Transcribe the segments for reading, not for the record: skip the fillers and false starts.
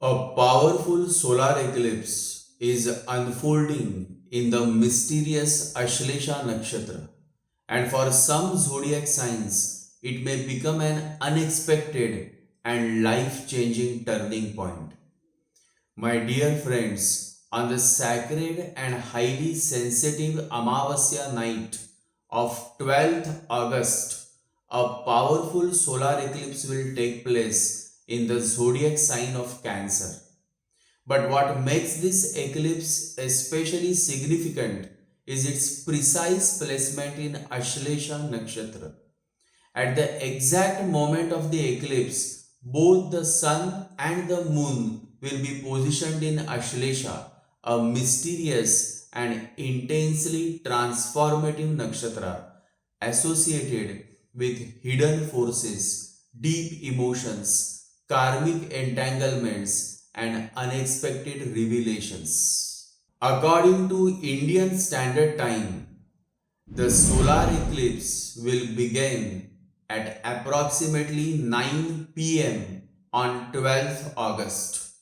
A powerful solar eclipse is unfolding in the mysterious Ashlesha nakshatra, and for some zodiac signs, it may become an unexpected and life changing turning point. My dear friends, on the sacred and highly sensitive Amavasya night of 12th August, a powerful solar eclipse will take place in the zodiac sign of Cancer. But what makes this eclipse especially significant is its precise placement in Ashlesha nakshatra. At the exact moment of the eclipse, both the sun and the moon will be positioned in Ashlesha, a mysterious and intensely transformative nakshatra associated with hidden forces, deep emotions, karmic entanglements, and unexpected revelations. According to Indian Standard Time, the solar eclipse will begin at approximately 9 p.m. on 12th August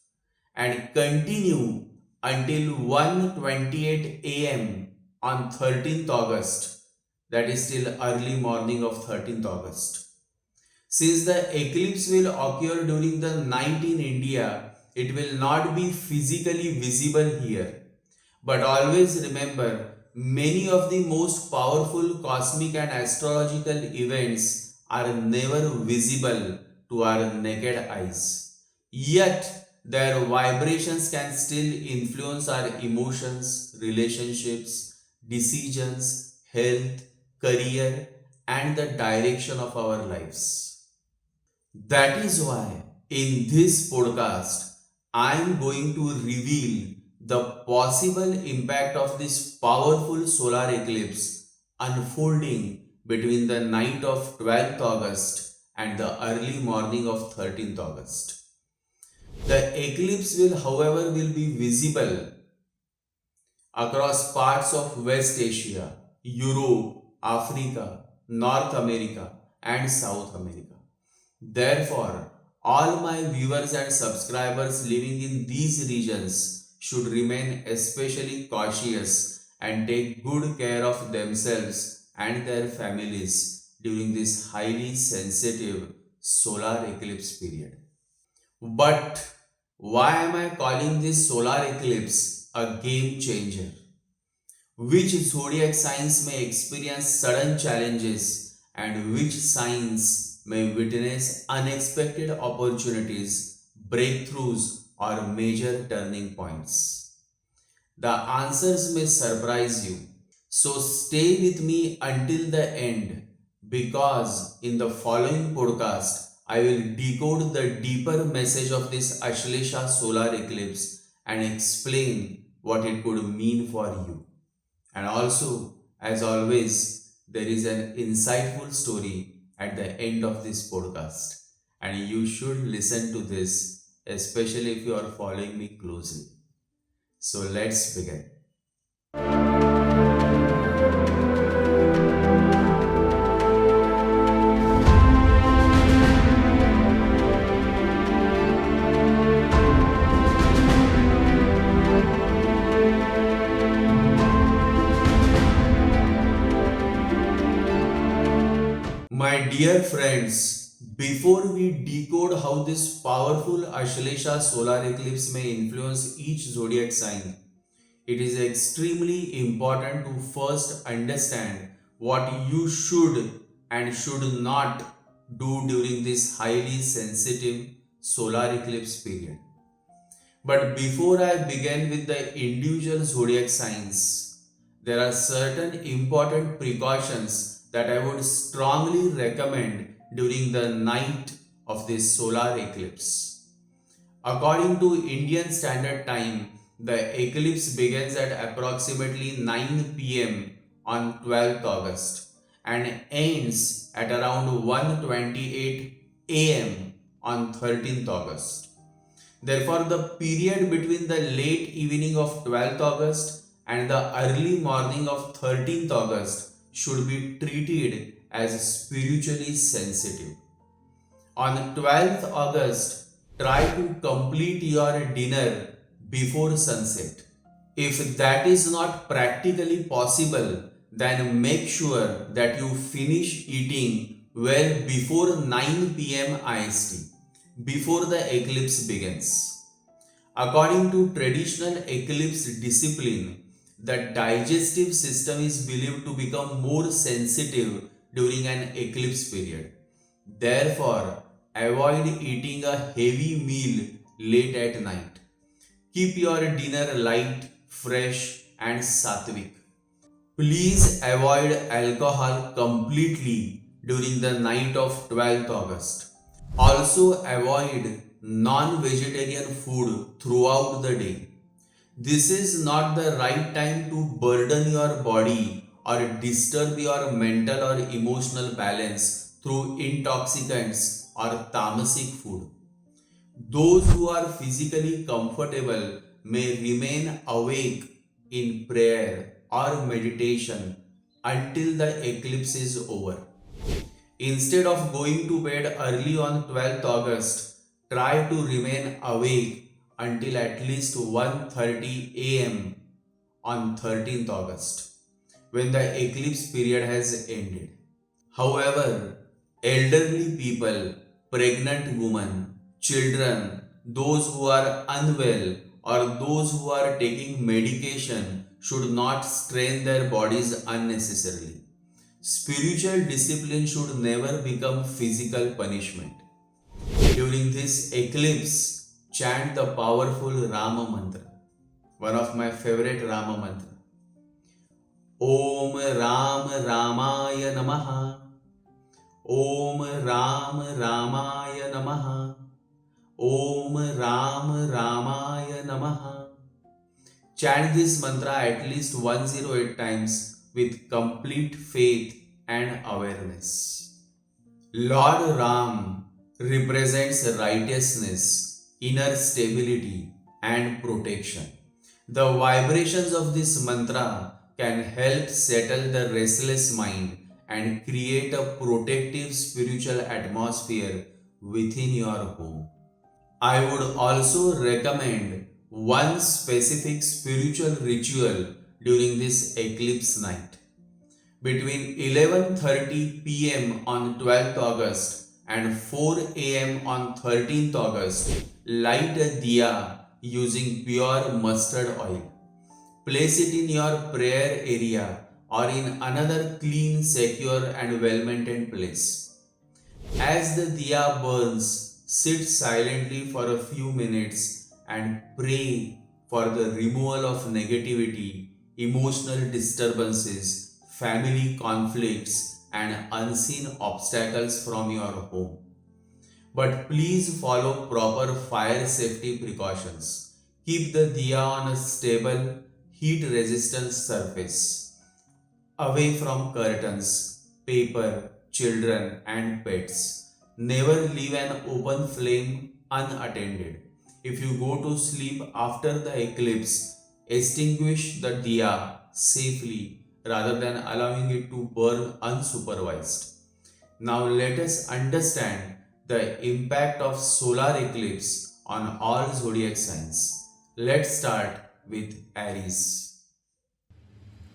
and continue until 1:28 a.m. on 13th August, that is still early morning of 13th August. Since the eclipse will occur during the night in India, it will not be physically visible here. But always remember, many of the most powerful cosmic and astrological events are never visible to our naked eyes. Yet, their vibrations can still influence our emotions, relationships, decisions, health, career, and the direction of our lives. That is why in this podcast, I am going to reveal the possible impact of this powerful solar eclipse unfolding between the night of 12th August and the early morning of 13th August. The eclipse will, however, will be visible across parts of West Asia, Europe, Africa, North America, and South America. Therefore, all my viewers and subscribers living in these regions should remain especially cautious and take good care of themselves and their families during this highly sensitive solar eclipse period. But why am I calling this solar eclipse a game changer? Which zodiac signs may experience sudden challenges and which signs may witness unexpected opportunities, breakthroughs, or major turning points? The answers may surprise you. So stay with me until the end because in the following podcast, I will decode the deeper message of this Ashlesha solar eclipse and explain what it could mean for you. And also, as always, there is an insightful story at the end of this podcast. And you should listen to this, especially if you are following me closely. So let's begin. My dear friends, before we decode how this powerful Ashlesha solar eclipse may influence each zodiac sign, it is extremely important to first understand what you should and should not do during this highly sensitive solar eclipse period. But before I begin with the individual zodiac signs, there are certain important precautions that I would strongly recommend during the night of this solar eclipse. According to Indian Standard Time, the eclipse begins at approximately 9 p.m. on 12th August and ends at around 1:28 a.m. on 13th August. Therefore, the period between the late evening of 12th August and the early morning of 13th August should be treated as spiritually sensitive. On 12th August, try to complete your dinner before sunset. If that is not practically possible, then make sure that you finish eating well before 9 p.m. IST, before the eclipse begins. According to traditional eclipse discipline, the digestive system is believed to become more sensitive during an eclipse period. Therefore, avoid eating a heavy meal late at night. Keep your dinner light, fresh, and sattvic. Please avoid alcohol completely during the night of 12th August. Also, avoid non vegetarian food throughout the day. This is not the right time to burden your body or disturb your mental or emotional balance through intoxicants or tamasic food. Those who are physically comfortable may remain awake in prayer or meditation until the eclipse is over. Instead of going to bed early on 12th August, try to remain awake until at least 1:30 a.m. on 13th August, when the eclipse period has ended. However, elderly people, pregnant women, children, those who are unwell, or those who are taking medication should not strain their bodies unnecessarily. Spiritual discipline should never become physical punishment. During this eclipse, chant the powerful Rama mantra, one of my favorite Rama mantra. Om Ram Ramaya Namaha. Om Ram Ramaya Namaha. Om Ram Ramaya Namaha. Chant this mantra at least 108 times with complete faith and awareness. Lord Ram represents righteousness, inner stability, and protection. The vibrations of this mantra can help settle the restless mind and create a protective spiritual atmosphere within your home. I would also recommend one specific spiritual ritual during this eclipse night. Between 11:30 p.m. on 12th August and 4 a.m. on 13th August, light a diya using pure mustard oil. Place it in your prayer area or in another clean, secure, and well maintained place. As the diya burns, sit silently for a few minutes and pray for the removal of negativity, emotional disturbances, family conflicts, and unseen obstacles from your home. But please follow proper fire safety precautions. Keep the diya on a stable, heat resistant surface, away from curtains, paper, children, and pets. Never leave an open flame unattended. If you go to sleep after the eclipse, extinguish the diya safely rather than allowing it to burn unsupervised. Now let us understand the impact of solar eclipse on all zodiac signs. Let's start with Aries.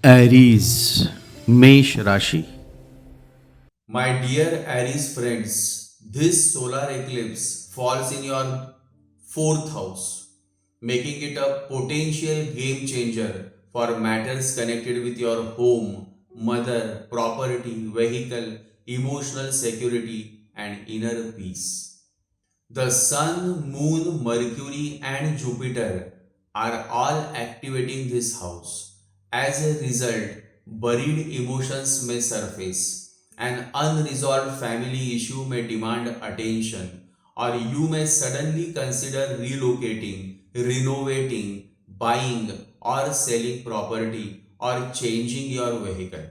Aries, Mesh Rashi. My dear Aries friends, this solar eclipse falls in your fourth house, making it a potential game changer for matters connected with your home, mother, property, vehicle, emotional security, and inner peace. The Sun, Moon, Mercury, and Jupiter are all activating this house. As a result, buried emotions may surface. An unresolved family issue may demand attention, or you may suddenly consider relocating, renovating, buying, or selling property or changing your vehicle.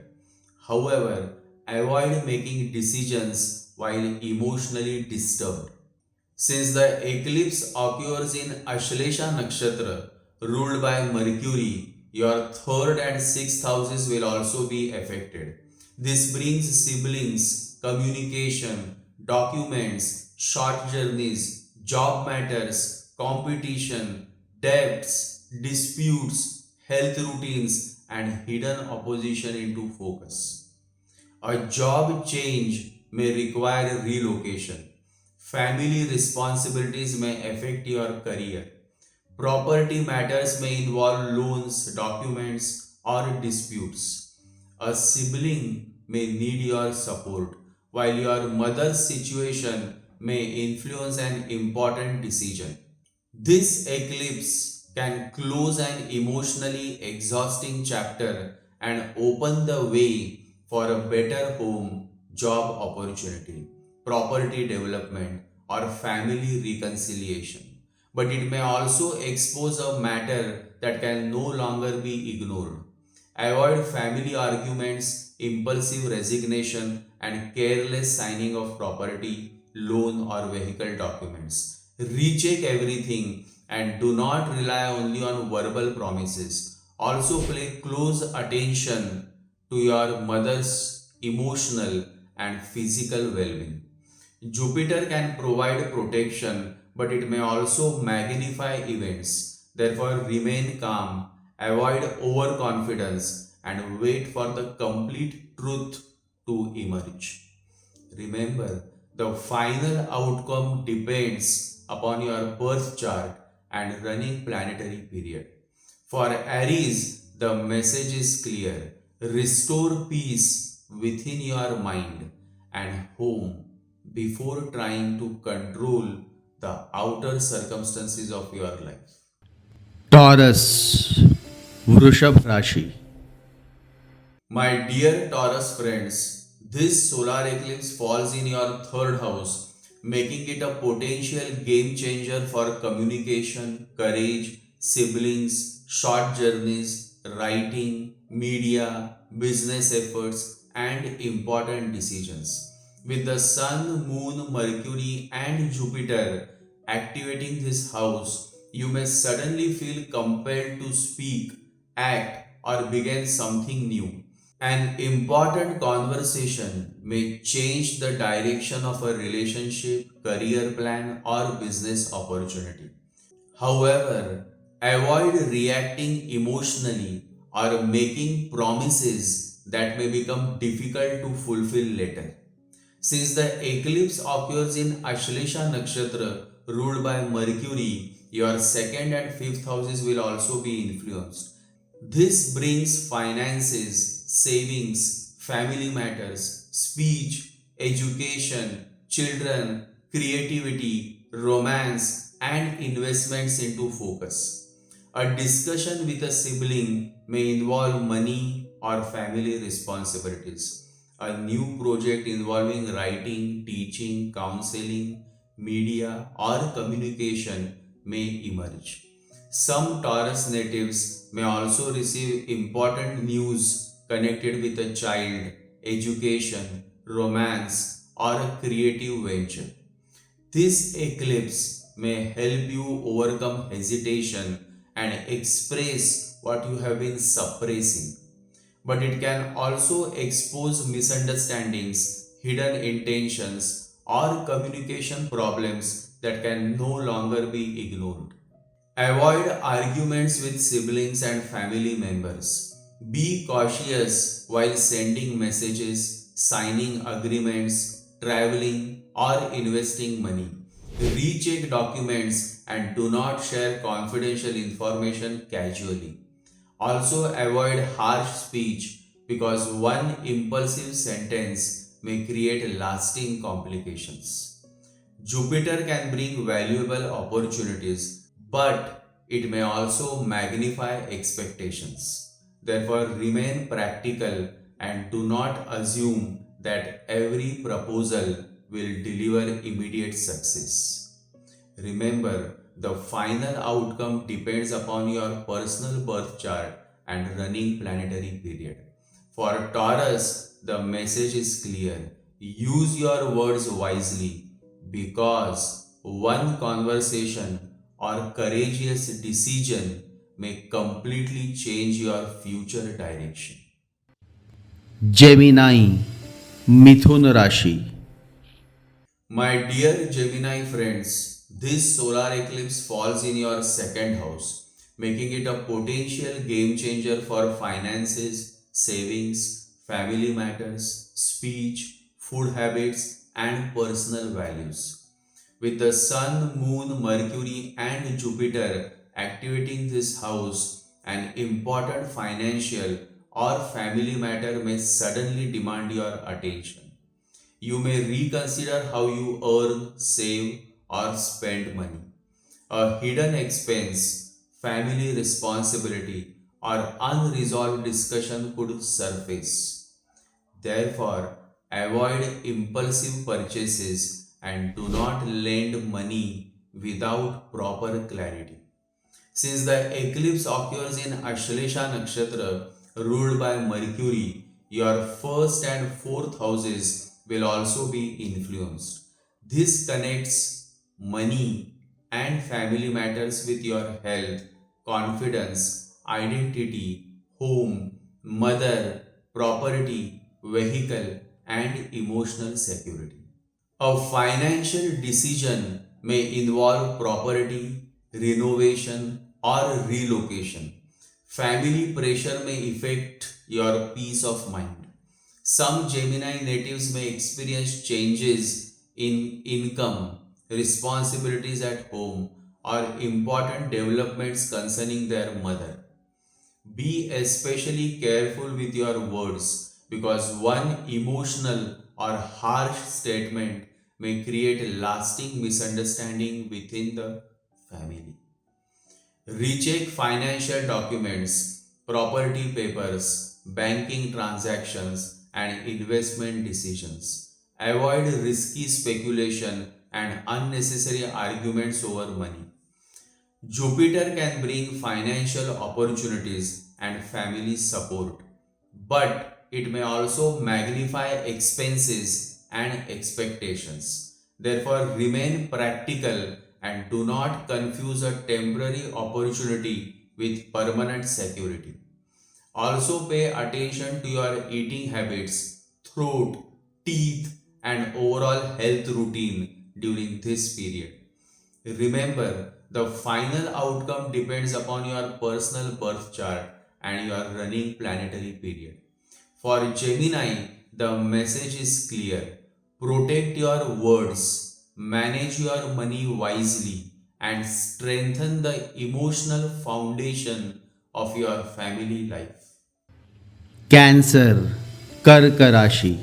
However, avoid making decisions while emotionally disturbed. Since the eclipse occurs in Ashlesha nakshatra, ruled by Mercury, your third and sixth houses will also be affected. This brings siblings, communication, documents, short journeys, job matters, competition, debts, disputes, health routines, and hidden opposition into focus. A job change may require relocation. Family responsibilities may affect your career. Property matters may involve loans, documents, or disputes. A sibling may need your support, while your mother's situation may influence an important decision. This eclipse can close an emotionally exhausting chapter and open the way for a better home, job opportunity, property development, or family reconciliation. But it may also expose a matter that can no longer be ignored. Avoid family arguments, impulsive resignation, and careless signing of property, loan, or vehicle documents. Recheck everything and do not rely only on verbal promises. Also, pay close attention to your mother's emotional and physical well being. Jupiter can provide protection, but it may also magnify events. Therefore, remain calm, avoid overconfidence, and wait for the complete truth to emerge. Remember, the final outcome depends upon your birth chart and running planetary period. For Aries, the message is clear: restore peace within your mind and home before trying to control the outer circumstances of your life. Taurus, Vrushab Rashi. My dear Taurus friends, this solar eclipse falls in your third house, making it a potential game changer for communication, courage, siblings, short journeys, writing, media, business efforts, and important decisions. With the Sun, Moon, Mercury, and Jupiter activating this house, you may suddenly feel compelled to speak, act, or begin something new. An important conversation may change the direction of a relationship, career plan, or business opportunity. However, avoid reacting emotionally or making promises that may become difficult to fulfill later. Since the eclipse occurs in Ashlesha Nakshatra ruled by Mercury, your second and fifth houses will also be influenced. This brings finances, savings, family matters, speech, education, children, creativity, romance, and investments into focus. A discussion with a sibling may involve money or family responsibilities. A new project involving writing, teaching, counseling, media, or communication may emerge. Some Taurus natives may also receive important news connected with a child, education, romance, or a creative venture. This eclipse may help you overcome hesitation and express what you have been suppressing. But it can also expose misunderstandings, hidden intentions, or communication problems that can no longer be ignored. Avoid arguments with siblings and family members. Be cautious while sending messages, signing agreements, traveling, or investing money. Recheck documents and do not share confidential information casually. Also, avoid harsh speech because one impulsive sentence may create lasting complications. Jupiter can bring valuable opportunities, but it may also magnify expectations. Therefore, remain practical and do not assume that every proposal will deliver immediate success. Remember, the final outcome depends upon your personal birth chart and running planetary period. For Taurus, the message is clear: use your words wisely because one conversation or courageous decision may completely change your future direction. Gemini, Mithun Rashi. My dear Gemini friends, This solar eclipse falls in your second house, making it a potential game changer for finances, savings, family matters, speech, food habits, and personal values. With the Sun, Moon, Mercury, and Jupiter activating this house, an important financial or family matter may suddenly demand your attention. You may reconsider how you earn, save, or spend money. A hidden expense, family responsibility, or unresolved discussion could surface. Therefore, avoid impulsive purchases and do not lend money without proper clarity. Since the eclipse occurs in Ashlesha Nakshatra, ruled by Mercury, your first and fourth houses will also be influenced. This connects money and family matters with your health, confidence, identity, home, mother, property, vehicle, and emotional security. A financial decision may involve property, renovation, or relocation. Family pressure may affect your peace of mind. Some Gemini natives may experience changes in income, responsibilities at home, or important developments concerning their mother. Be especially careful with your words because one emotional or harsh statement may create a lasting misunderstanding within the family. Recheck financial documents, property papers, banking transactions, and investment decisions. Avoid risky speculation and unnecessary arguments over money. Jupiter can bring financial opportunities and family support, but it may also magnify expenses and expectations. Therefore, remain practical and do not confuse a temporary opportunity with permanent security. Also, pay attention to your eating habits, throat, teeth, and overall health routine during this period. Remember, the final outcome depends upon your personal birth chart and your running planetary period. For Gemini, the message is clear. Protect your words, manage your money wisely, and strengthen the emotional foundation of your family life. Cancer, Kark Rashi.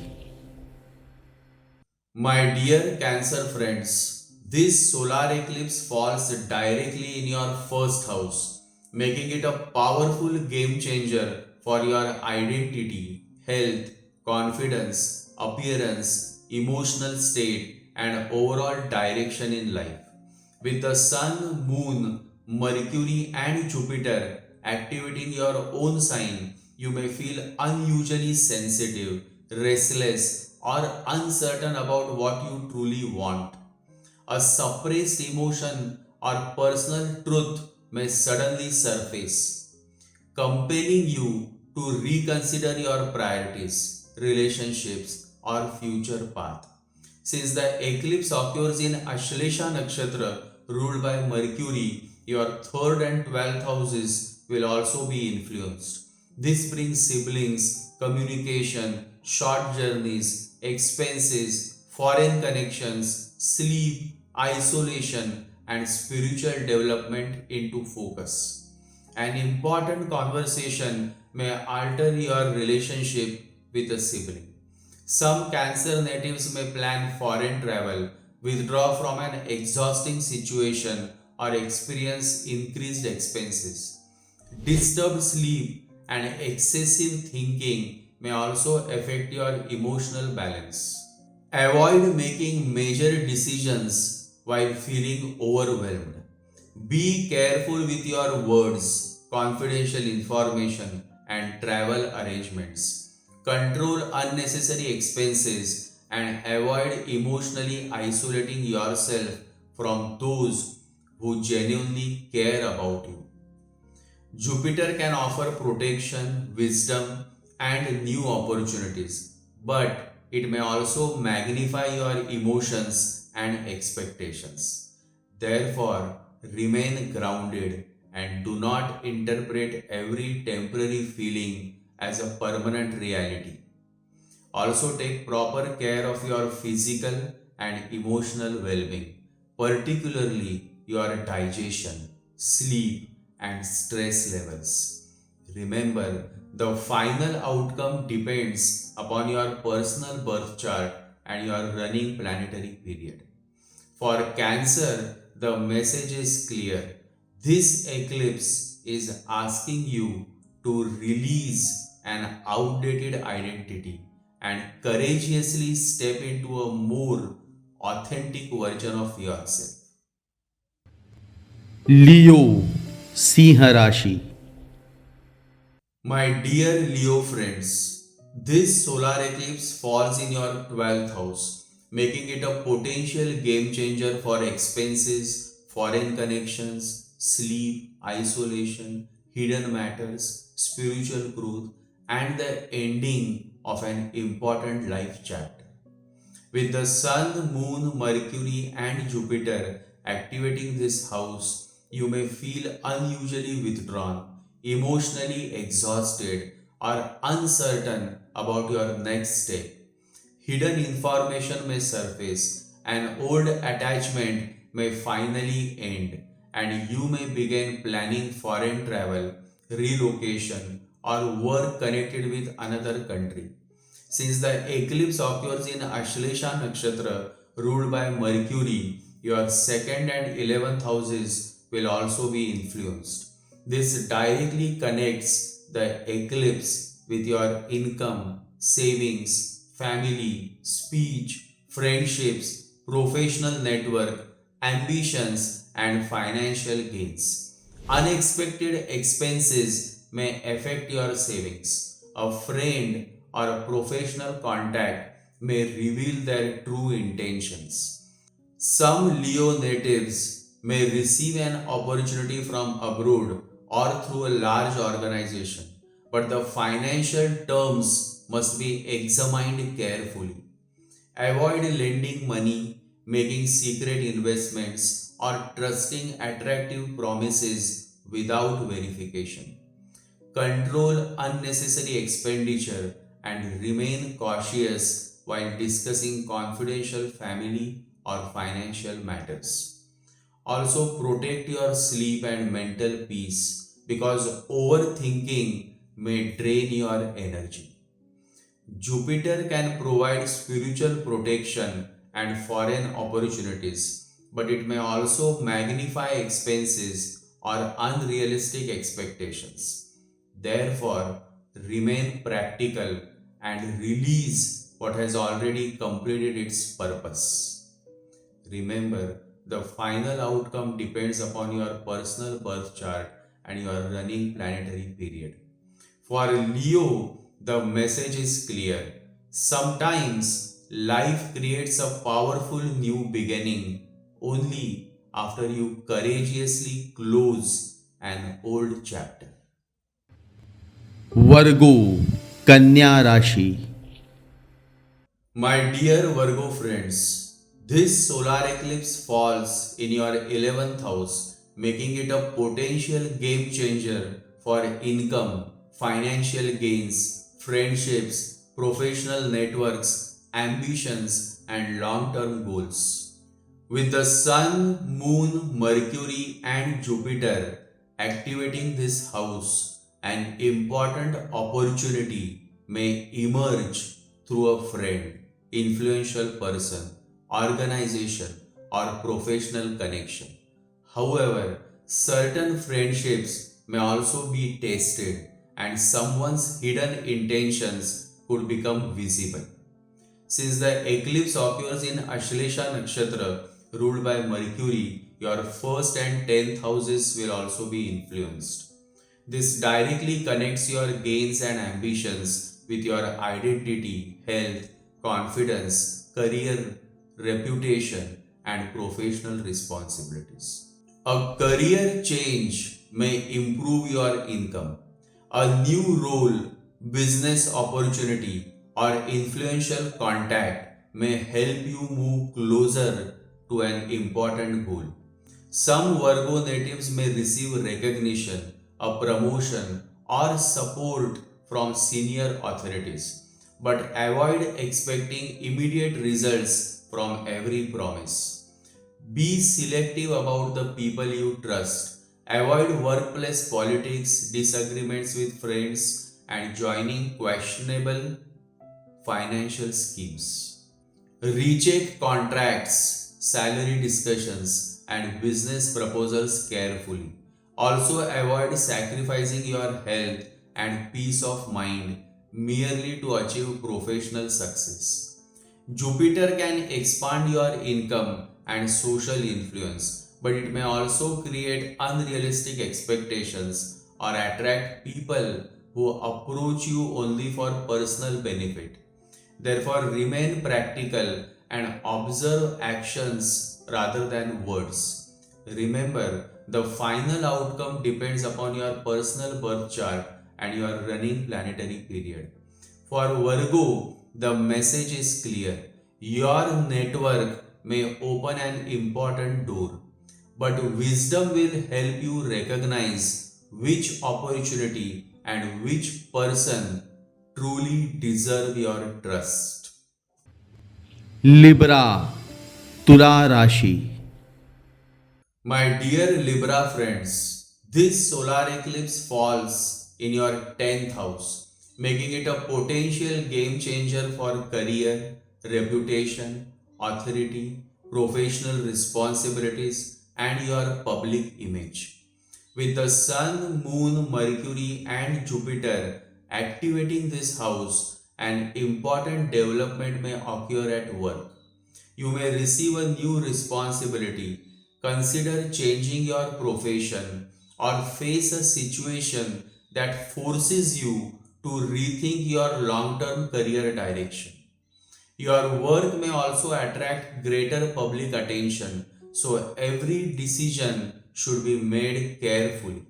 My dear Cancer friends, this solar eclipse falls directly in your first house, making it a powerful game changer for your identity, health, confidence, appearance, emotional state, and overall direction in life. With the Sun, Moon, Mercury, and Jupiter activating your own sign, you may feel unusually sensitive, restless, or uncertain about what you truly want. A suppressed emotion or personal truth may suddenly surface, compelling you to reconsider your priorities, relationships, or future path. Since the eclipse occurs in Ashlesha Nakshatra, ruled by Mercury, your third and 12th houses will also be influenced. This brings siblings, communication, short journeys, expenses, foreign connections, sleep, isolation, and spiritual development into focus. An important conversation may alter your relationship with a sibling. Some Cancer natives may plan foreign travel, withdraw from an exhausting situation, or experience increased expenses. Disturbed sleep and excessive thinking may also affect your emotional balance. Avoid making major decisions while feeling overwhelmed. Be careful with your words, confidential information, and travel arrangements. Control unnecessary expenses and avoid emotionally isolating yourself from those who genuinely care about you. Jupiter can offer protection, wisdom, and new opportunities, but it may also magnify your emotions and expectations. Therefore, remain grounded and do not interpret every temporary feeling as a permanent reality. Also, take proper care of your physical and emotional well being, particularly your digestion, sleep, and stress levels. Remember, the final outcome depends upon your personal birth chart and your running planetary period. For Cancer, the message is clear. This eclipse is asking you to release an outdated identity and courageously step into a more authentic version of yourself. लियो सिंह राशि। My dear Leo friends, this solar eclipse falls in your 12th house, making it a potential game changer for expenses, foreign connections, sleep, isolation, hidden matters, spiritual growth, and the ending of an important life chapter. With the Sun, Moon, Mercury, and Jupiter activating this house, you may feel unusually withdrawn, emotionally exhausted, or uncertain about your next step. Hidden information may surface, an old attachment may finally end, and you may begin planning foreign travel, relocation, or work connected with another country. Since the eclipse occurs in Ashlesha Nakshatra ruled by Mercury, your second and 11th houses will also be influenced. This directly connects the eclipse with your income, savings, family, speech, friendships, professional network, ambitions, and financial gains. Unexpected expenses may affect your savings. A friend or a professional contact may reveal their true intentions. Some Leo natives may receive an opportunity from abroad or through a large organization, but the financial terms must be examined carefully. Avoid lending money, making secret investments, or trusting attractive promises without verification. Control unnecessary expenditure and remain cautious while discussing confidential family or financial matters. Also, protect your sleep and mental peace because overthinking may drain your energy. Jupiter can provide spiritual protection and foreign opportunities, but it may also magnify expenses or unrealistic expectations. Therefore, remain practical and release what has already completed its purpose. Remember, the final outcome depends upon your personal birth chart and your running planetary period. For Leo, the message is clear. Sometimes life creates a powerful new beginning only after you courageously close an old chapter. वर्गो कन्या राशि। My dear Virgo friends, this solar eclipse falls in your 11th house, making it a potential game changer for income, financial gains, friendships, professional networks, ambitions, and long term goals. With the Sun, Moon, Mercury, and Jupiter activating this house, an important opportunity may emerge through a friend, influential person, organization, or professional connection. However, certain friendships may also be tested and someone's hidden intentions could become visible. Since the eclipse occurs in Ashlesha Nakshatra, ruled by Mercury, your first and 10th houses will also be influenced. This directly connects your gains and ambitions with your identity, health, confidence, career, reputation, and professional responsibilities. A career change may improve your income. A new role, business opportunity, or influential contact may help you move closer to an important goal. Some Virgo natives may receive recognition, a promotion, or support from senior authorities, but avoid expecting immediate results from every promise. Be selective about the people you trust. Avoid workplace politics, disagreements with friends, and joining questionable financial schemes. Recheck contracts, salary discussions, and business proposals carefully. Also, avoid sacrificing your health and peace of mind merely to achieve professional success. Jupiter can expand your income and social influence, but it may also create unrealistic expectations or attract people who approach you only for personal benefit. Therefore, remain practical and observe actions rather than words. Remember, the final outcome depends upon your personal birth chart and your running planetary period. For Virgo, the message is clear. Your network may open an important door, but wisdom will help you recognize which opportunity and which person truly deserve your trust. Libra तुला राशि My dear Libra friends, this solar eclipse falls in your 10th house, making it a potential game changer for career, reputation, authority, professional responsibilities, and your public image. With the Sun, Moon, Mercury, and Jupiter activating this house, an important development may occur at work. You may receive a new responsibility, consider changing your profession, or face a situation that forces you to rethink your long term career direction. Your work may also attract greater public attention, so every decision should be made carefully.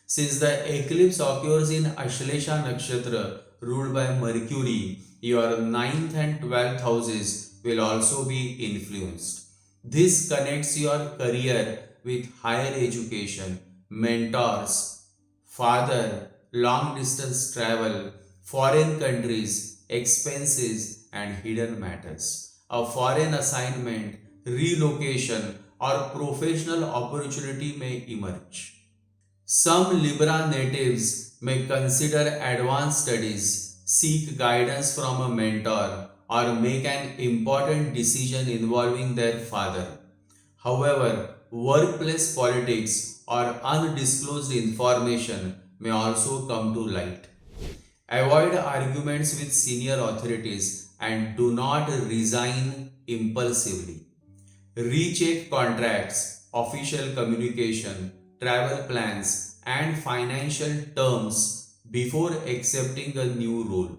Since the eclipse occurs in Ashlesha nakshatra ruled by Mercury, your ninth and 12th houses will also be influenced. This connects your career with higher education, mentors, father, long distance travel, foreign countries, expenses, and hidden matters. A foreign assignment, relocation, or professional opportunity may emerge. Some Libra natives may consider advanced studies, seek guidance from a mentor, or make an important decision involving their father. However, workplace politics or undisclosed information may also come to light. Avoid arguments with senior authorities and do not resign impulsively. Recheck contracts, official communication, travel plans, and financial terms before accepting a new role.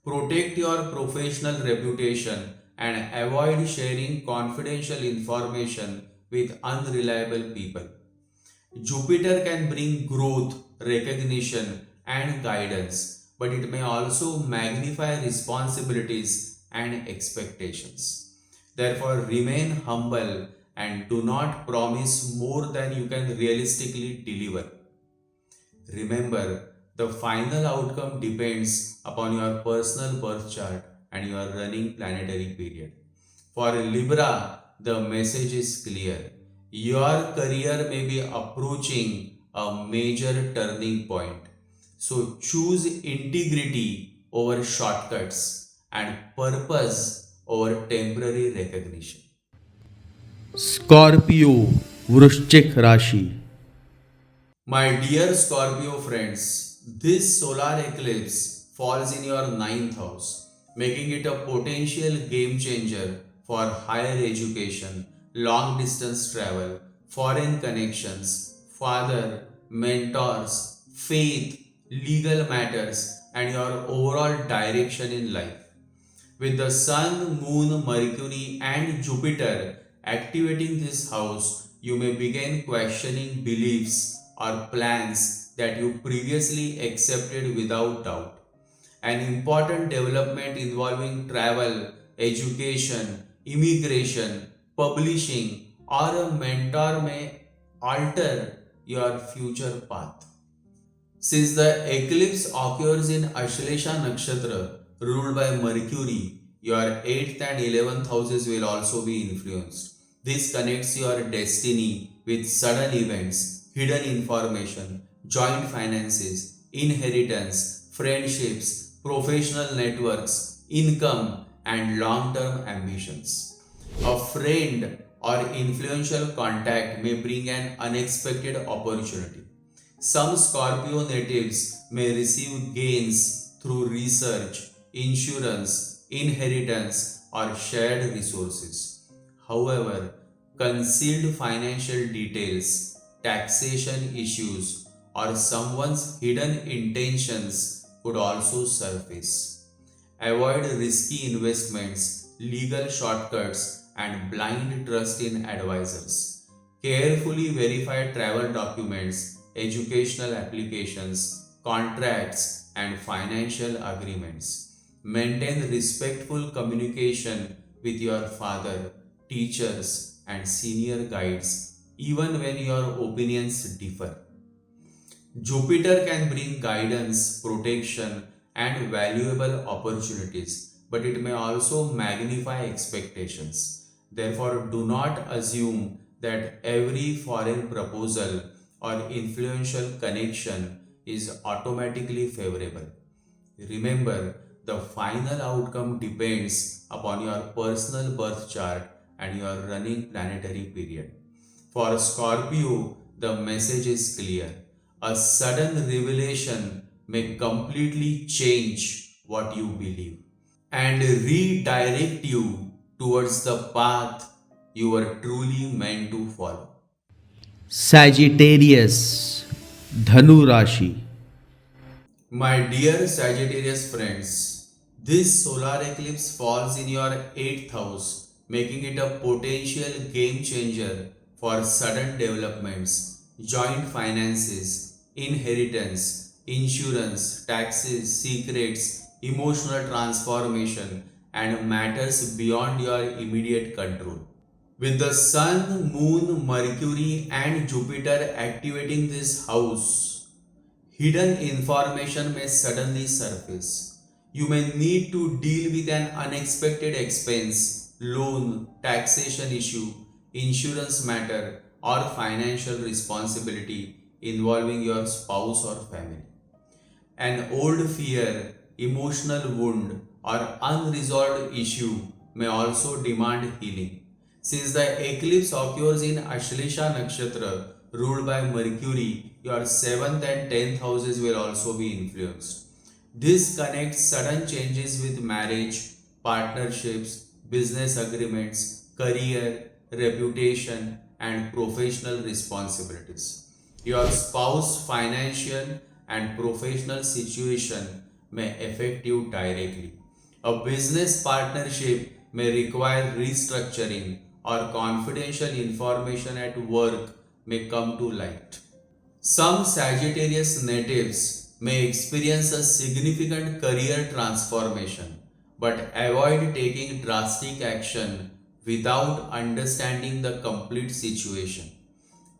Protect your professional reputation and avoid sharing confidential information with unreliable people. Jupiter can bring growth, recognition, and guidance, but it may also magnify responsibilities and expectations. Therefore, remain humble and do not promise more than you can realistically deliver. Remember, the final outcome depends upon your personal birth chart and your running planetary period. For Libra, the message is clear. Your career may be approaching a major turning point. So choose integrity over shortcuts and purpose over temporary recognition. Scorpio वृश्चिक राशि My dear Scorpio friends, this solar eclipse falls in your ninth house, making it a potential game changer for higher education, long distance travel, foreign connections, father, mentors, faith, legal matters, and your overall direction in life. With the Sun, Moon, Mercury, and Jupiter activating this house, you may begin questioning beliefs or plans that you previously accepted without doubt. An important development involving travel, education, immigration, publishing, or a mentor may alter your future path. Since the eclipse occurs in Ashlesha Nakshatra, ruled by Mercury, your 8th and 11th houses will also be influenced. This connects your destiny with sudden events, hidden information, joint finances, inheritance, friendships, professional networks, income, and long term ambitions. A friend or influential contact may bring an unexpected opportunity. Some Scorpio natives may receive gains through research, insurance, inheritance, or shared resources. However, concealed financial details, taxation issues, or someone's hidden intentions could also surface. Avoid risky investments, legal shortcuts, and blind trust in advisors. Carefully verify travel documents, educational applications, contracts, and financial agreements. Maintain respectful communication with your father, teachers, and senior guides, even when your opinions differ. Jupiter can bring guidance, protection, and valuable opportunities, but it may also magnify expectations. Therefore, do not assume that every foreign proposal or influential connection is automatically favorable. Remember, the final outcome depends upon your personal birth chart and your running planetary period. For Scorpio, the message is clear. A sudden revelation may completely change what you believe and redirect you towards the path you were truly meant to follow. Sagittarius, Dhanu Rashi. My dear Sagittarius friends, this solar eclipse falls in your 8th house, making it a potential game changer for sudden developments, joint finances, inheritance, insurance, taxes, secrets, emotional transformation, and matters beyond your immediate control. With the Sun, Moon, Mercury, and Jupiter activating this house, hidden information may suddenly surface. You may need to deal with an unexpected expense, loan, taxation issue, insurance matter, or financial responsibility involving your spouse or family. An old fear, emotional wound, or unresolved issue may also demand healing. Since the eclipse occurs in Ashlesha Nakshatra, ruled by Mercury, your 7th and 10th houses will also be influenced. This connects sudden changes with marriage, partnerships, business agreements, career, reputation, and professional responsibilities. Your spouse, financial, and professional situation may affect you directly. A business partnership may require restructuring, or confidential information at work may come to light. Some Sagittarius natives may experience a significant career transformation, but avoid taking drastic action without understanding the complete situation.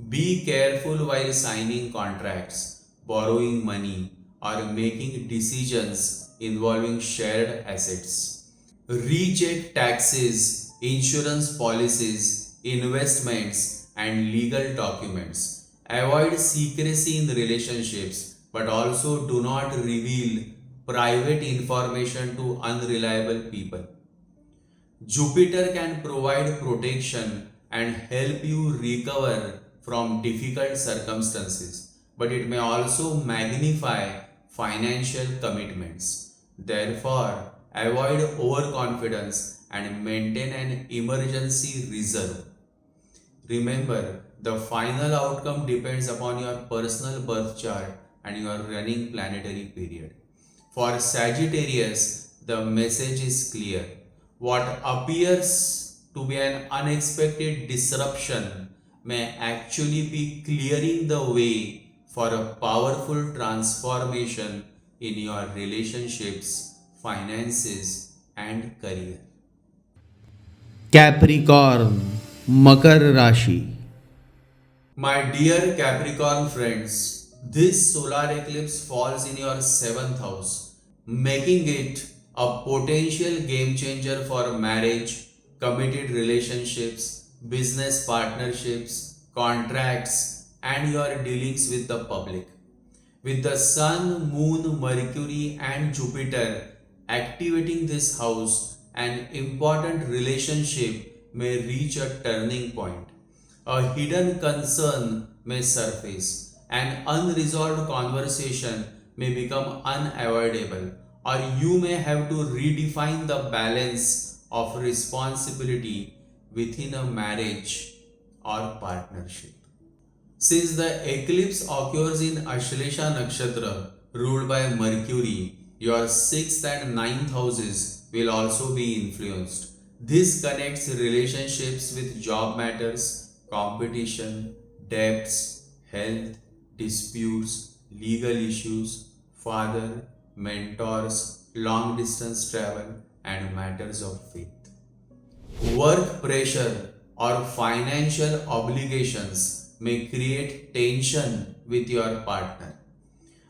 Be careful while signing contracts, borrowing money, or making decisions involving shared assets. Recheck taxes, insurance policies, investments, and legal documents. Avoid secrecy in relationships, but also do not reveal private information to unreliable people. Jupiter can provide protection and help you recover from difficult circumstances, but it may also magnify financial commitments. Therefore, avoid overconfidence and maintain an emergency reserve. Remember, the final outcome depends upon your personal birth chart and your running planetary period. For Sagittarius, the message is clear. What appears to be an unexpected disruption may actually be clearing the way for a powerful transformation in your relationships, finances, and career. Capricorn, मकर राशि। My dear Capricorn friends, this solar eclipse falls in your 7th house, making it a potential game changer for marriage, committed relationships, business partnerships, contracts, and your dealings with the public. With the Sun, Moon, Mercury, and Jupiter activating this house, an important relationship may reach a turning point. A hidden concern may surface. An unresolved conversation may become unavoidable, or you may have to redefine the balance of responsibility within a marriage or partnership. Since the eclipse occurs in Ashlesha Nakshatra, ruled by Mercury, your 6th and ninth houses will also be influenced. This connects relationships with job matters, competition, debts, health, disputes, legal issues, father, mentors, long distance travel, and matters of faith. Work pressure or financial obligations may create tension with your partner.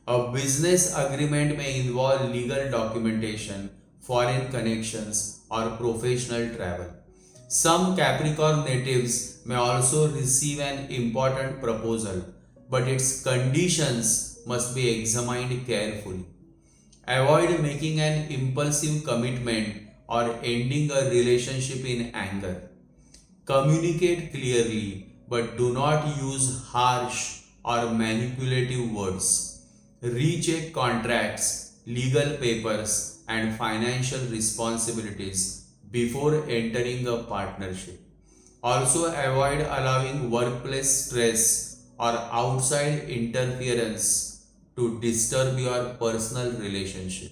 A business agreement may involve legal documentation, foreign connections, or professional travel. Some Capricorn natives may also receive an important proposal, but its conditions must be examined carefully. Avoid making an impulsive commitment or ending a relationship in anger. Communicate clearly, but do not use harsh or manipulative words. Recheck contracts, legal papers, and financial responsibilities before entering a partnership. Also, avoid allowing workplace stress or outside interference to disturb your personal relationship.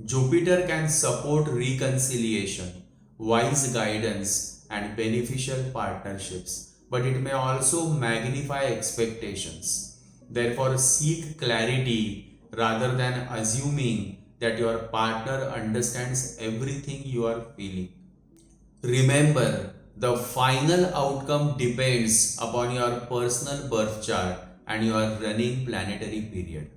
Jupiter can support reconciliation, wise guidance, and beneficial partnerships, but it may also magnify expectations. Therefore, seek clarity rather than assuming that your partner understands everything you are feeling. Remember, the final outcome depends upon your personal birth chart and your running planetary period.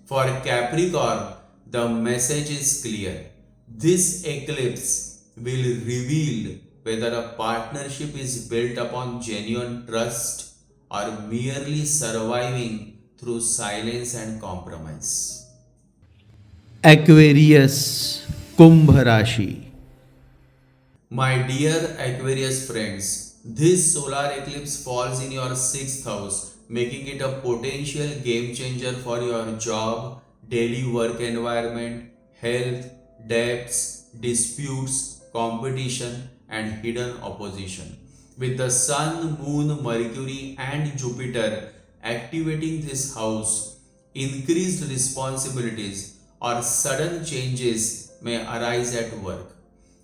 For Capricorn, the message is clear. This eclipse will reveal whether a partnership is built upon genuine trust or merely surviving through silence and compromise. Aquarius कुंभ राशि। My dear Aquarius friends, this solar eclipse falls in your 6th house, making it a potential game changer for your job, daily work environment, health, debts, disputes, competition, and hidden opposition. With the Sun, Moon, Mercury, and Jupiter activating this house, increased responsibilities or sudden changes may arise at work.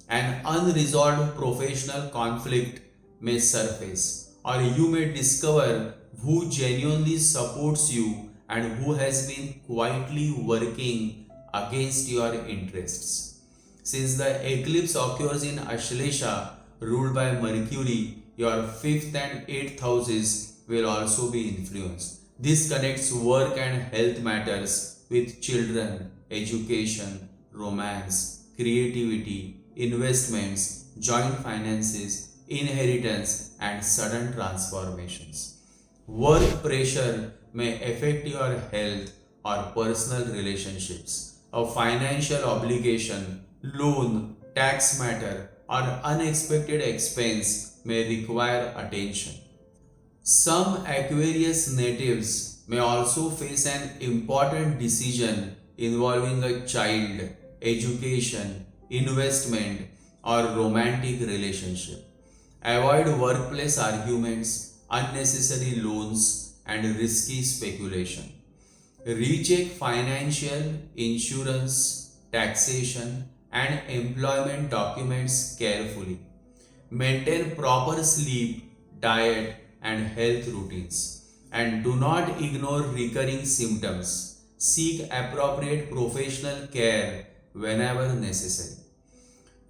An unresolved professional conflict may surface, or you may discover who genuinely supports you and who has been quietly working against your interests. Since the eclipse occurs in Ashlesha, ruled by Mercury, your 5th and 8th houses will also be influenced. This connects work and health matters with children, education, romance, creativity, investments, joint finances, inheritance, and sudden transformations. Work pressure may affect your health or personal relationships. A financial obligation, loan, tax matter, or unexpected expense may require attention. Some Aquarius natives may also face an important decision involving a child, education, investment, or romantic relationship. Avoid workplace arguments, unnecessary loans, and risky speculation. Recheck financial, insurance, taxation, and employment documents carefully. Maintain proper sleep, diet, and health routines. And do not ignore recurring symptoms. Seek appropriate professional care whenever necessary.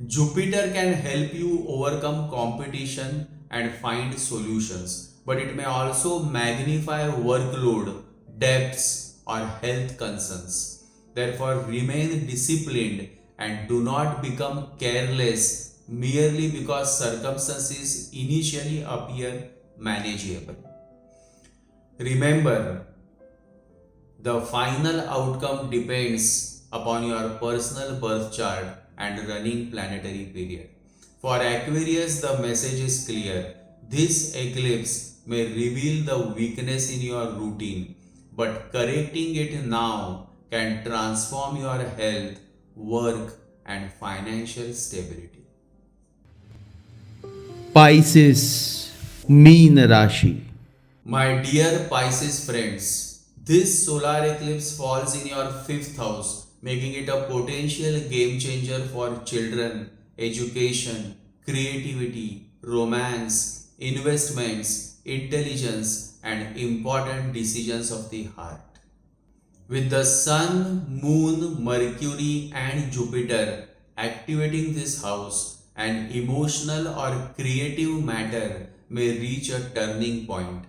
Jupiter can help you overcome competition and find solutions, but it may also magnify workload, debts, or health concerns. Therefore, remain disciplined and do not become careless merely because circumstances initially appear manageable. Remember, the final outcome depends upon your personal birth chart and running planetary period. For Aquarius, the message is clear. This eclipse may reveal the weakness in your routine, but correcting it now can transform your health, work, and financial stability. Pisces, Mean Rashi. My dear Pisces friends, this solar eclipse falls in your fifth house, making it a potential game changer for children, education, creativity, romance, investments, intelligence, and important decisions of the heart. With the Sun, Moon, Mercury, and Jupiter activating this house, an emotional or creative matter may reach a turning point.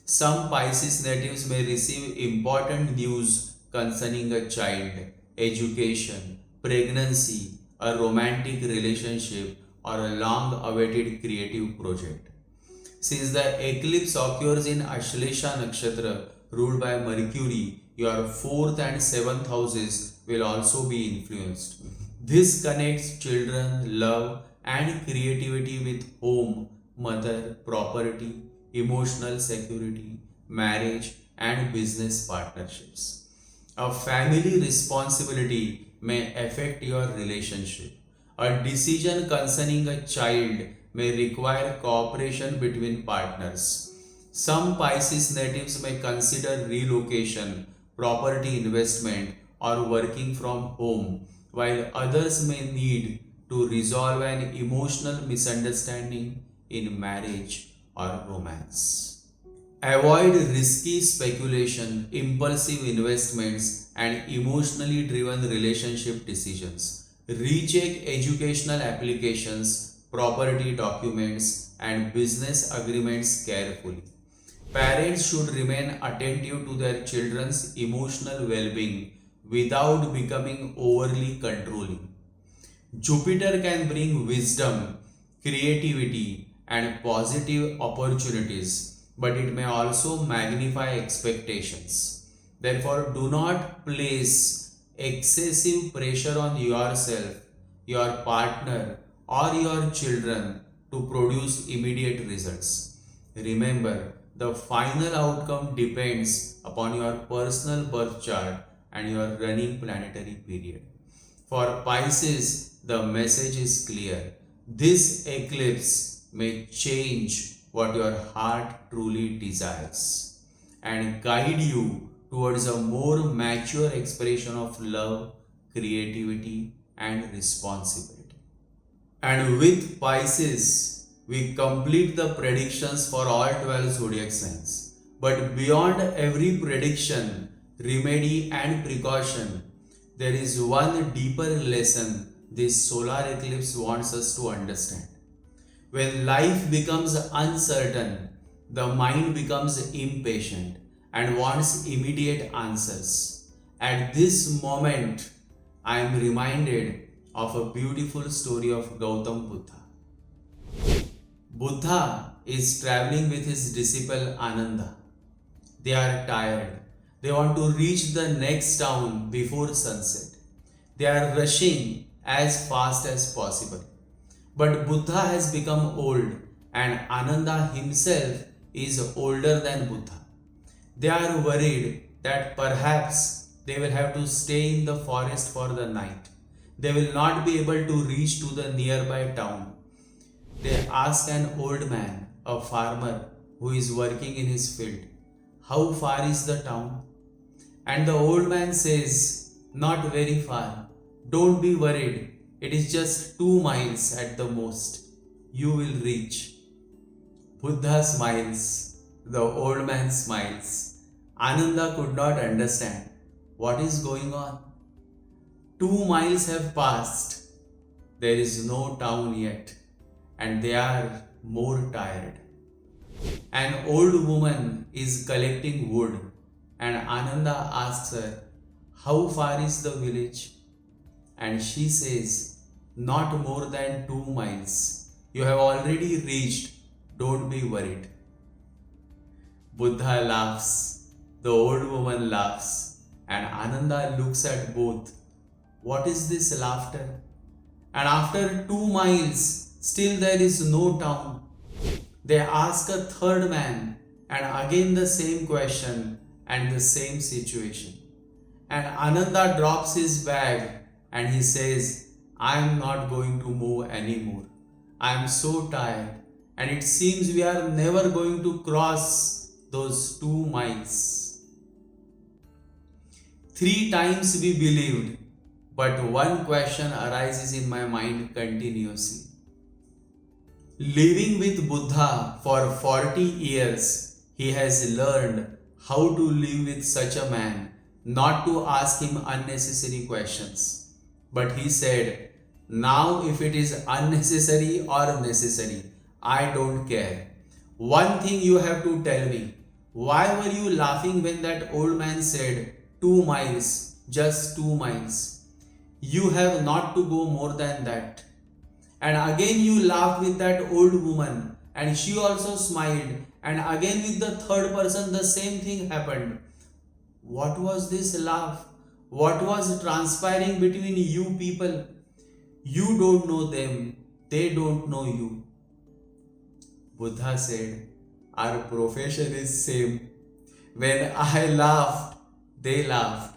Some Pisces natives may receive important news concerning a child, education, pregnancy, a romantic relationship, or a long awaited creative project. Since the eclipse occurs in Ashlesha Nakshatra ruled by Mercury, your fourth and seventh houses will also be influenced. This connects children, love, and creativity with home, mother, property, emotional security, marriage, and business partnerships. A family responsibility may affect your relationship. A decision concerning a child may require cooperation between partners. Some Pisces natives may consider relocation, property investment, or working from home, while others may need to resolve an emotional misunderstanding in marriage or romance. Avoid risky speculation, impulsive investments, and emotionally driven relationship decisions. Recheck educational applications, property documents, and business agreements carefully. Parents should remain attentive to their children's emotional well being without becoming overly controlling. Jupiter can bring wisdom, creativity, and positive opportunities, but it may also magnify expectations. Therefore, do not place excessive pressure on yourself, your partner, or your children to produce immediate results. Remember, the final outcome depends upon your personal birth chart and your running planetary period. For Pisces, the message is clear. This eclipse may change what your heart truly desires and guide you towards a more mature expression of love, creativity, and responsibility. And with Pisces, we complete the predictions for all 12 zodiac signs. But beyond every prediction, remedy, and precaution, there is one deeper lesson this solar eclipse wants us to understand. When life becomes uncertain, the mind becomes impatient and wants immediate answers. At this moment, I am reminded of a beautiful story of Gautam Buddha. Buddha is traveling with his disciple Ananda. They are tired. They want to reach the next town before sunset. They are rushing as fast as possible. But Buddha has become old and Ananda himself is older than Buddha. They are worried that perhaps they will have to stay in the forest for the night. They will not be able to reach to the nearby town. They ask an old man, a farmer who is working in his field, how far is the town? And the old man says, not very far. Don't be worried. It is just 2 miles at the most. You will reach. Buddha smiles. The old man smiles. Ananda could not understand what is going on. 2 miles have passed. There is no town yet. And they are more tired. An old woman is collecting wood, and Ananda asks her, "How far is the village?" And she says, "Not more than 2 miles. You have already reached. Don't be worried." Buddha laughs, the old woman laughs, and Ananda looks at both. What is this laughter? And after 2 miles, still there is no town. They ask a third man, and again the same question and the same situation. And Ananda drops his bag and he says, "I am not going to move anymore. I am so tired, and it seems we are never going to cross those 2 miles." 3 times we believed, but one question arises in my mind continuously. Living with Buddha for 40 years, he has learned how to live with such a man, not to ask him unnecessary questions. But he said, "Now if it is unnecessary or necessary, I don't care. One thing you have to tell me, why were you laughing when that old man said 2 miles, just 2 miles? You have not to go more than that." And again you laughed with that old woman, and she also smiled, and again with the third person the same thing happened. What was this laugh? What was transpiring between you people? You don't know them, they don't know you. Buddha said, "Our profession is same. When I laughed, they laughed."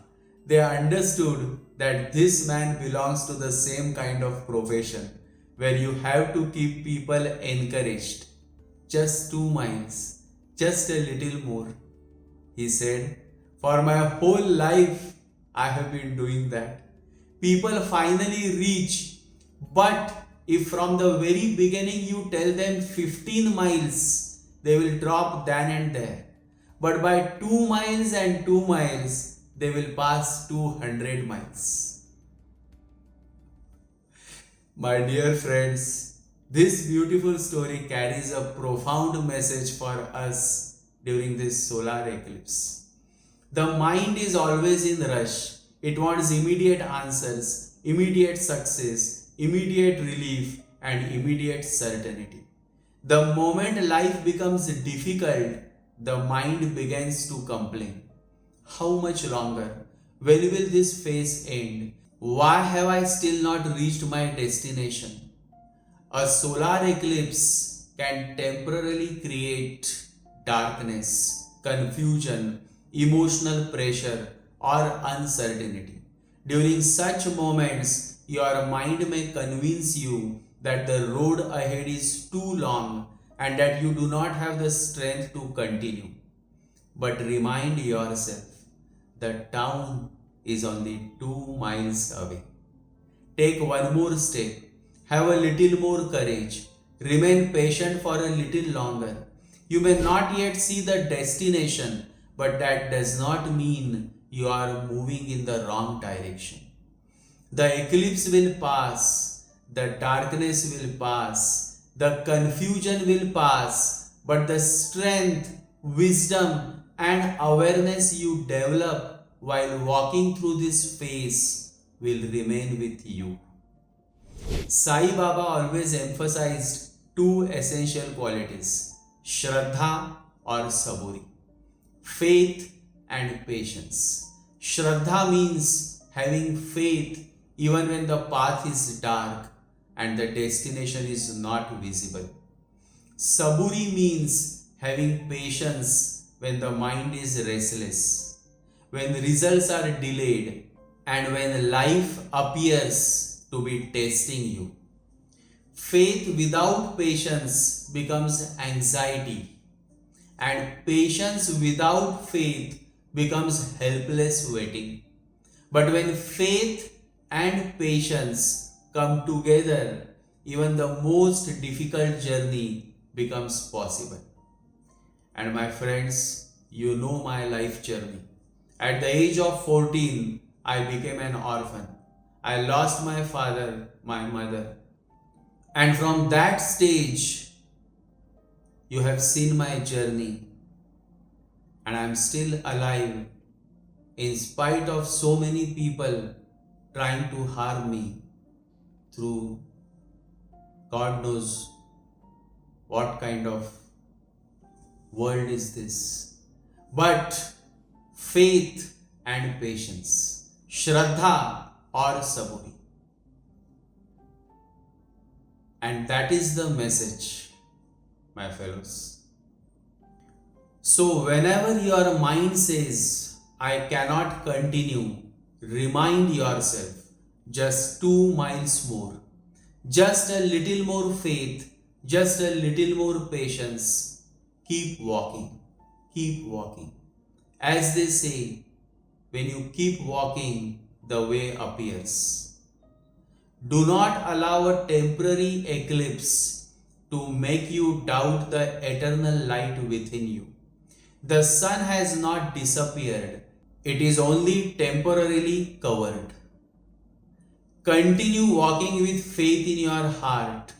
They understood that this man belongs to the same kind of profession where you have to keep people encouraged. Just 2 miles, just a little more. He said, "For my whole life, I have been doing that. People finally reach, but if from the very beginning you tell them 15 miles, they will drop then and there. But by 2 miles and 2 miles, they will pass 200 miles. My dear friends, this beautiful story carries a profound message for us during this solar eclipse. The mind is always in rush. It wants immediate answers, immediate success, immediate relief, and immediate certainty. The moment life becomes difficult, the mind begins to complain. How much longer? When will this phase end? Why have I still not reached my destination? A solar eclipse can temporarily create darkness, confusion, emotional pressure, or uncertainty. During such moments, your mind may convince you that the road ahead is too long and that you do not have the strength to continue. But remind yourself, the town is only 2 miles away. Take one more step, have a little more courage, remain patient for a little longer. You may not yet see the destination, but that does not mean you are moving in the wrong direction. The eclipse will pass, the darkness will pass, the confusion will pass, but the strength, wisdom, and awareness you develop while walking through this phase will remain with you. Sai Baba always emphasized 2 essential qualities, Shraddha or Saburi, faith and patience. Shraddha means having faith even when the path is dark and the destination is not visible. Saburi means having patience when the mind is restless, when results are delayed, and when life appears to be testing you. Faith without patience becomes anxiety, and patience without faith becomes helpless waiting. But when faith and patience come together, even the most difficult journey becomes possible. And my friends, you know my life journey. At the age of 14, I became an orphan. I lost my father, my mother. And from that stage, You have seen my journey, and I am still alive in spite of so many people trying to harm me through God knows what kind of world is this. But faith and patience, Shraddha or Saburi. And that is the message, my fellows. So, whenever your mind says, I cannot continue, remind yourself just 2 miles more, just a little more faith, just a little more patience. Keep walking, keep walking. As they say, when you keep walking, the way appears. Do not allow a temporary eclipse to make you doubt the eternal light within you. The sun has not disappeared, it is only temporarily covered. Continue walking with faith in your heart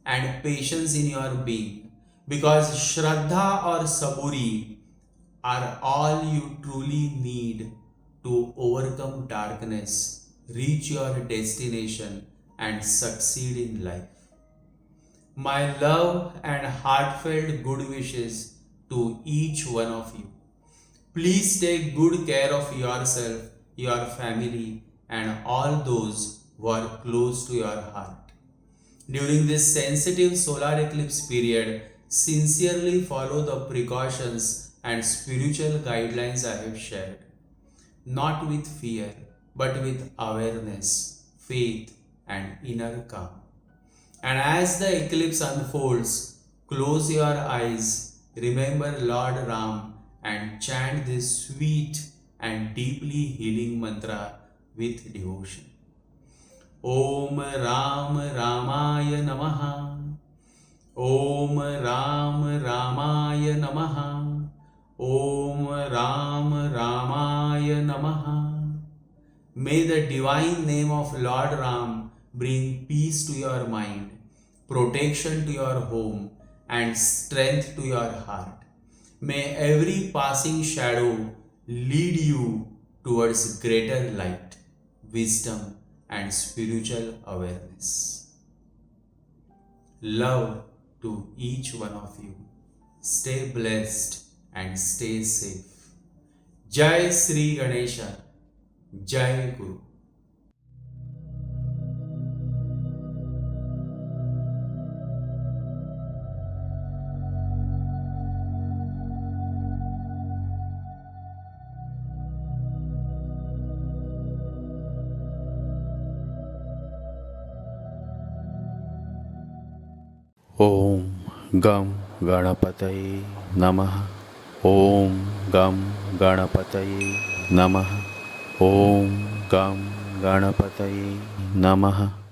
and patience in your being, because Shraddha or Saburi are all you truly need to overcome darkness, reach your destination, and succeed in life. My love and heartfelt good wishes to each one of you. Please take good care of yourself, your family, and all those who are close to your heart. During this sensitive solar eclipse period, sincerely follow the precautions and spiritual guidelines I have shared. Not with fear, but with awareness, faith, and inner calm. And as the eclipse unfolds, close your eyes, remember Lord Ram, and chant this sweet and deeply healing mantra with devotion. Om Ram Ramaya Namaha. Om Ram Ramaya Namaha. Om Ram Ramaya Namaha. May the divine name of Lord Ram bring peace to your mind, protection to your home, and strength to your heart. May every passing shadow lead you towards greater light, wisdom, and spiritual awareness. Love to each one of you. Stay blessed and stay safe. Jai Sri Ganesha. Jai Guru. ॐ गं गणपतये नमः। ॐ गं गणपतये नमः। ॐ गं गणपतये नमः।